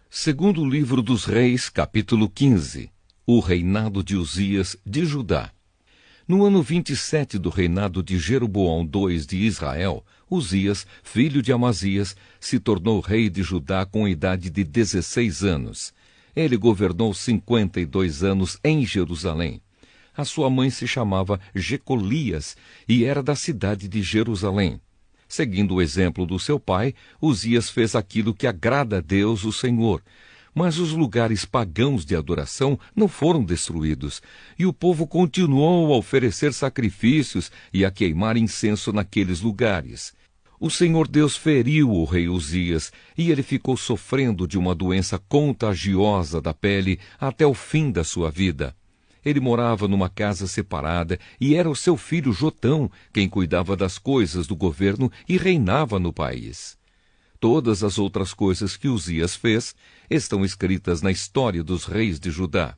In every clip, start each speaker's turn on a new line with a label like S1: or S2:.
S1: Segundo livro dos Reis, capítulo 15. O reinado de Uzias de Judá. No ano 27 do reinado de Jeroboão II de Israel, Uzias, filho de Amazias, se tornou rei de Judá com a idade de 16 anos. Ele governou 52 anos em Jerusalém. A sua mãe se chamava Jecolias e era da cidade de Jerusalém. Seguindo o exemplo do seu pai, Uzias fez aquilo que agrada a Deus, o Senhor. Mas os lugares pagãos de adoração não foram destruídos, e o povo continuou a oferecer sacrifícios e a queimar incenso naqueles lugares. O Senhor Deus feriu o rei Uzias, e ele ficou sofrendo de uma doença contagiosa da pele até o fim da sua vida. Ele morava numa casa separada e era o seu filho Jotão quem cuidava das coisas do governo e reinava no país. Todas as outras coisas que Uzias fez estão escritas na história dos reis de Judá.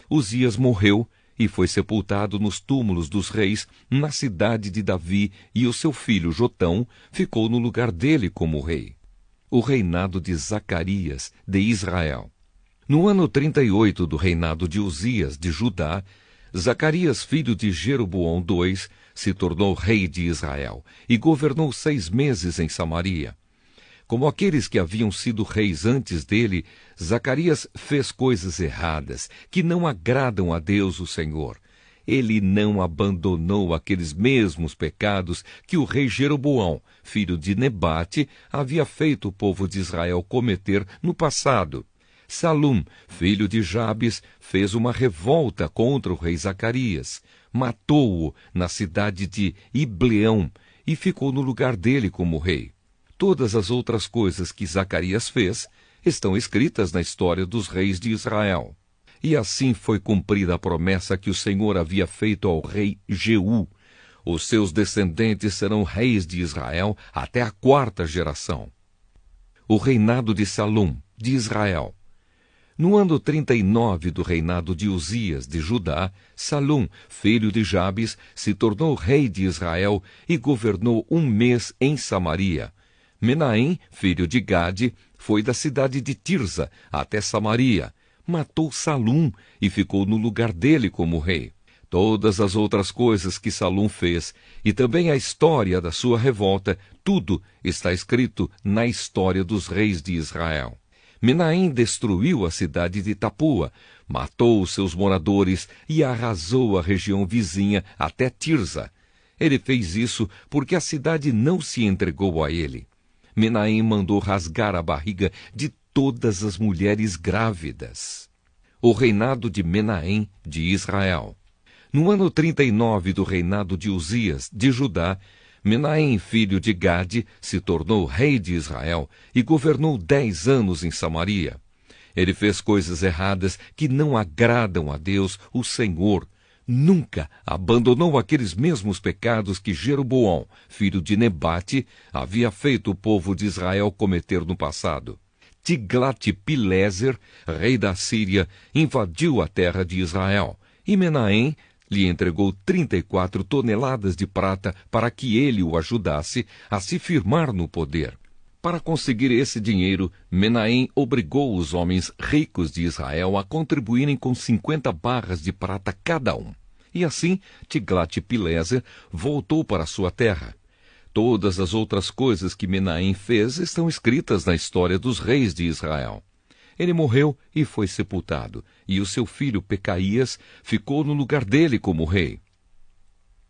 S1: Uzias morreu e foi sepultado nos túmulos dos reis na cidade de Davi, e o seu filho Jotão ficou no lugar dele como rei. O reinado de Zacarias de Israel. No ano 38 do reinado de Uzias de Judá, Zacarias, filho de Jeroboão II, se tornou rei de Israel e governou 6 meses em Samaria. Como aqueles que haviam sido reis antes dele, Zacarias fez coisas erradas que não agradam a Deus, o Senhor. Ele não abandonou aqueles mesmos pecados que o rei Jeroboão, filho de Nebate, havia feito o povo de Israel cometer no passado. Salum, filho de Jabes, fez uma revolta contra o rei Zacarias, matou-o na cidade de Ibleão e ficou no lugar dele como rei. Todas as outras coisas que Zacarias fez estão escritas na história dos reis de Israel. E assim foi cumprida a promessa que o Senhor havia feito ao rei Jeú. Os seus descendentes serão reis de Israel até a 4ª geração. O reinado de Salum, de Israel. No ano 39 do reinado de Uzias de Judá, Salum, filho de Jabes, se tornou rei de Israel e governou 1 mês em Samaria. Menahem, filho de Gade, foi da cidade de Tirza até Samaria, matou Salum e ficou no lugar dele como rei. Todas as outras coisas que Salum fez, e também a história da sua revolta, tudo está escrito na história dos reis de Israel. Menahem destruiu a cidade de Tapua, matou os seus moradores e arrasou a região vizinha até Tirza. Ele fez isso porque a cidade não se entregou a ele. Menahem mandou rasgar a barriga de todas as mulheres grávidas. O reinado de Menahem de Israel. No ano 39 do reinado de Uzias de Judá, Menahem, filho de Gade, se tornou rei de Israel e governou 10 anos em Samaria. Ele fez coisas erradas que não agradam a Deus, o Senhor. Nunca abandonou aqueles mesmos pecados que Jeroboão, filho de Nebate, havia feito o povo de Israel cometer no passado. Tiglat-Pileser, rei da Síria, invadiu a terra de Israel, e Menahem lhe entregou 34 toneladas de prata para que ele o ajudasse a se firmar no poder. Para conseguir esse dinheiro, Menahem obrigou os homens ricos de Israel a contribuírem com 50 barras de prata cada um. E assim, Tiglat-Pileser voltou para sua terra. Todas as outras coisas que Menahem fez estão escritas na história dos reis de Israel. Ele morreu e foi sepultado, e o seu filho Pecaías ficou no lugar dele como rei.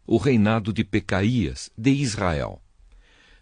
S1: O reinado de Pecaías de Israel.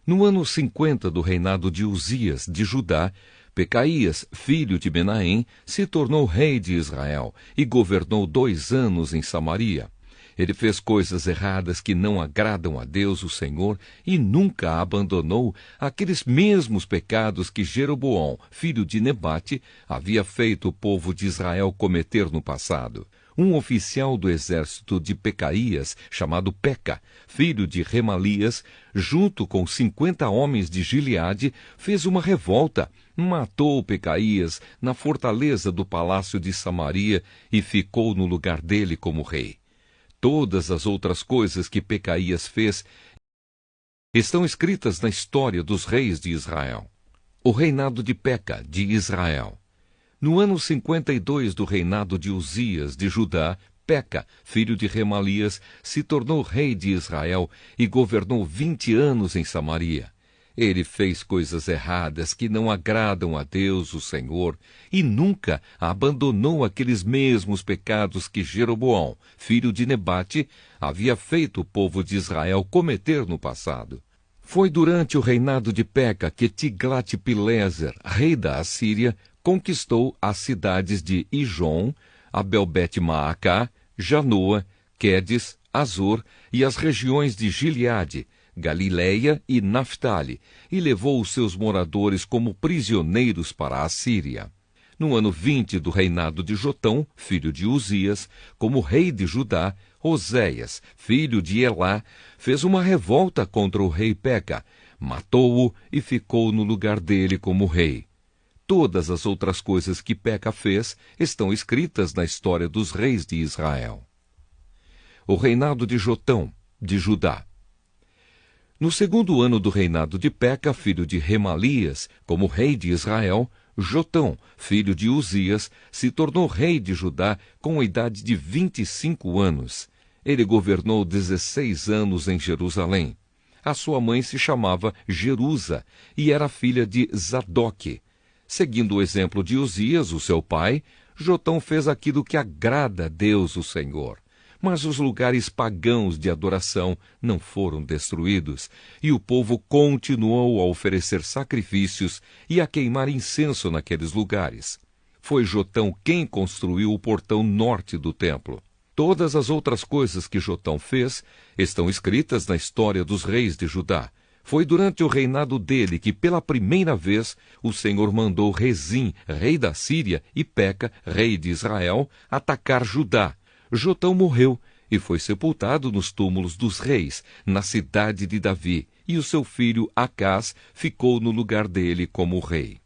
S1: No ano 50 do reinado de Uzias de Judá, Pecaías, filho de Menahem, se tornou rei de Israel e governou 2 anos em Samaria. Ele fez coisas erradas que não agradam a Deus, o Senhor, e nunca abandonou aqueles mesmos pecados que Jeroboão, filho de Nebate, havia feito o povo de Israel cometer no passado. Um oficial do exército de Pecaías, chamado Peca, filho de Remalias, junto com 50 homens de Gileade, fez uma revolta, matou Pecaías na fortaleza do palácio de Samaria e ficou no lugar dele como rei. Todas as outras coisas que Pecaías fez estão escritas na história dos reis de Israel. O reinado de Peca, de Israel. No ano 52 do reinado de Uzias de Judá, Peca, filho de Remalias, se tornou rei de Israel e governou 20 anos em Samaria. Ele fez coisas erradas que não agradam a Deus, o Senhor, e nunca abandonou aqueles mesmos pecados que Jeroboão, filho de Nebate, havia feito o povo de Israel cometer no passado. Foi durante o reinado de Peca que Tiglat-Pileser, rei da Assíria, conquistou as cidades de Ijon, Abel-Bet-Maacá, Janoa, Quedes, Azor e as regiões de Gileade, Galileia e Naftali, e levou os seus moradores como prisioneiros para a Síria. No ano 20 do reinado de Jotão, filho de Uzias, como rei de Judá, Oséias, filho de Elá, fez uma revolta contra o rei Peca, matou-o e ficou no lugar dele como rei. Todas as outras coisas que Peca fez estão escritas na história dos reis de Israel. O reinado de Jotão, de Judá. No segundo ano do reinado de Peca, filho de Remalias, como rei de Israel, Jotão, filho de Uzias, se tornou rei de Judá com a idade de 25 anos. Ele governou 16 anos em Jerusalém. A sua mãe se chamava Jerusa e era filha de Zadoque. Seguindo o exemplo de Uzias, o seu pai, Jotão fez aquilo que agrada a Deus, o Senhor. Mas os lugares pagãos de adoração não foram destruídos, e o povo continuou a oferecer sacrifícios e a queimar incenso naqueles lugares. Foi Jotão quem construiu o portão norte do templo. Todas as outras coisas que Jotão fez estão escritas na história dos reis de Judá. Foi durante o reinado dele que, pela primeira vez, o Senhor mandou Rezim, rei da Síria, e Peca, rei de Israel, atacar Judá. Jotão morreu e foi sepultado nos túmulos dos reis, na cidade de Davi, e o seu filho Acás ficou no lugar dele como rei.